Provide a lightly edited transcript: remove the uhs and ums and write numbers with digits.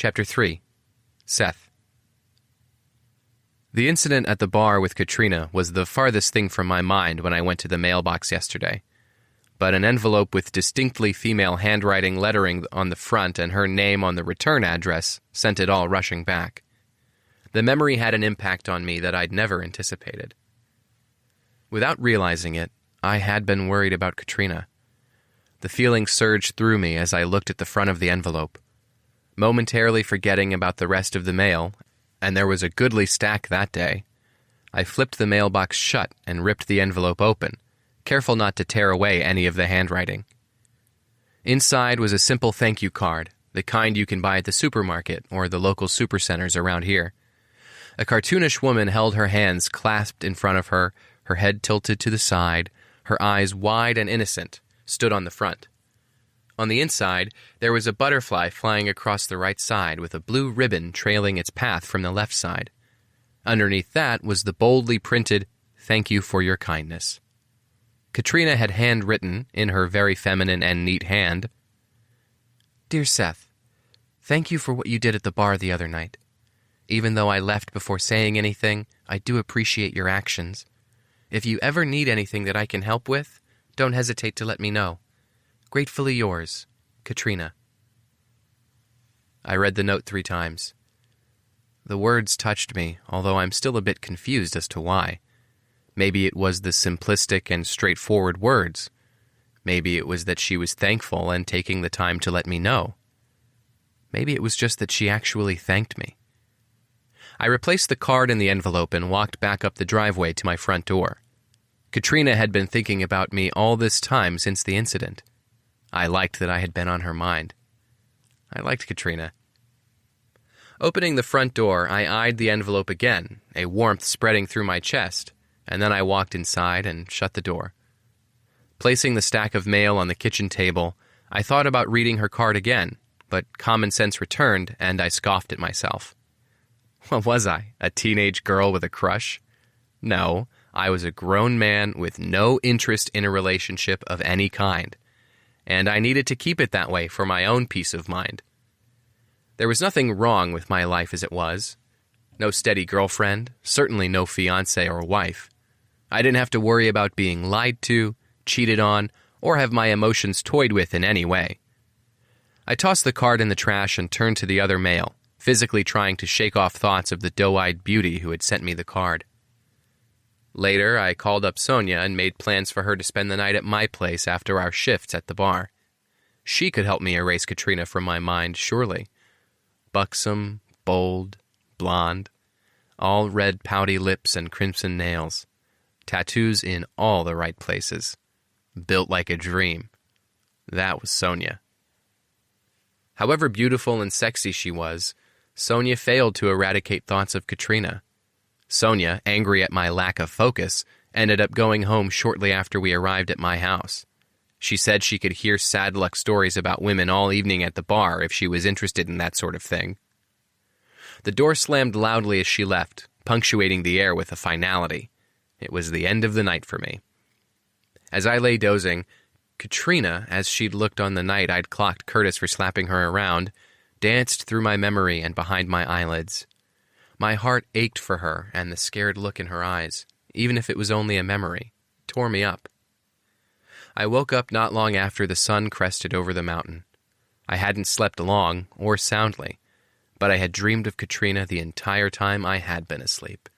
Chapter 3. Seth. The incident at the bar with Katrina was the farthest thing from my mind when I went to the mailbox yesterday. But an envelope with distinctly female handwriting lettering on the front and her name on the return address sent it all rushing back. The memory had an impact on me that I'd never anticipated. Without realizing it, I had been worried about Katrina. The feeling surged through me as I looked at the front of the envelope, momentarily forgetting about the rest of the mail, and there was a goodly stack that day. I flipped the mailbox shut and ripped the envelope open, careful not to tear away any of the handwriting. Inside was a simple thank you card, the kind you can buy at the supermarket or the local supercenters around here. A cartoonish woman held her hands clasped in front of her, her head tilted to the side, her eyes wide and innocent, stood on the front. On the inside, there was a butterfly flying across the right side with a blue ribbon trailing its path from the left side. Underneath that was the boldly printed, "Thank you for your kindness." Katrina had handwritten, in her very feminine and neat hand, "Dear Seth, thank you for what you did at the bar the other night. Even though I left before saying anything, I do appreciate your actions. If you ever need anything that I can help with, don't hesitate to let me know. Gratefully yours, Katrina." I read the note 3 times. The words touched me, although I'm still a bit confused as to why. Maybe it was the simplistic and straightforward words. Maybe it was that she was thankful and taking the time to let me know. Maybe it was just that she actually thanked me. I replaced the card in the envelope and walked back up the driveway to my front door. Katrina had been thinking about me all this time since the incident. I liked that I had been on her mind. I liked Katrina. Opening the front door, I eyed the envelope again, a warmth spreading through my chest, and then I walked inside and shut the door. Placing the stack of mail on the kitchen table, I thought about reading her card again, but common sense returned, and I scoffed at myself. What was I, a teenage girl with a crush? No, I was a grown man with no interest in a relationship of any kind, and I needed to keep it that way for my own peace of mind. There was nothing wrong with my life as it was. No steady girlfriend, certainly no fiancé or wife. I didn't have to worry about being lied to, cheated on, or have my emotions toyed with in any way. I tossed the card in the trash and turned to the other mail, physically trying to shake off thoughts of the doe-eyed beauty who had sent me the card. Later, I called up Sonia and made plans for her to spend the night at my place after our shifts at the bar. She could help me erase Katrina from my mind, surely. Buxom, bold, blonde, all red pouty lips and crimson nails, tattoos in all the right places, built like a dream. That was Sonia. However beautiful and sexy she was, Sonia failed to eradicate thoughts of Katrina. Sonia, angry at my lack of focus, ended up going home shortly after we arrived at my house. She said she could hear sad luck stories about women all evening at the bar if she was interested in that sort of thing. The door slammed loudly as she left, punctuating the air with a finality. It was the end of the night for me. As I lay dozing, Katrina, as she'd looked on the night I'd clocked Curtis for slapping her around, danced through my memory and behind my eyelids. My heart ached for her, and the scared look in her eyes, even if it was only a memory, tore me up. I woke up not long after the sun crested over the mountain. I hadn't slept long or soundly, but I had dreamed of Katrina the entire time I had been asleep.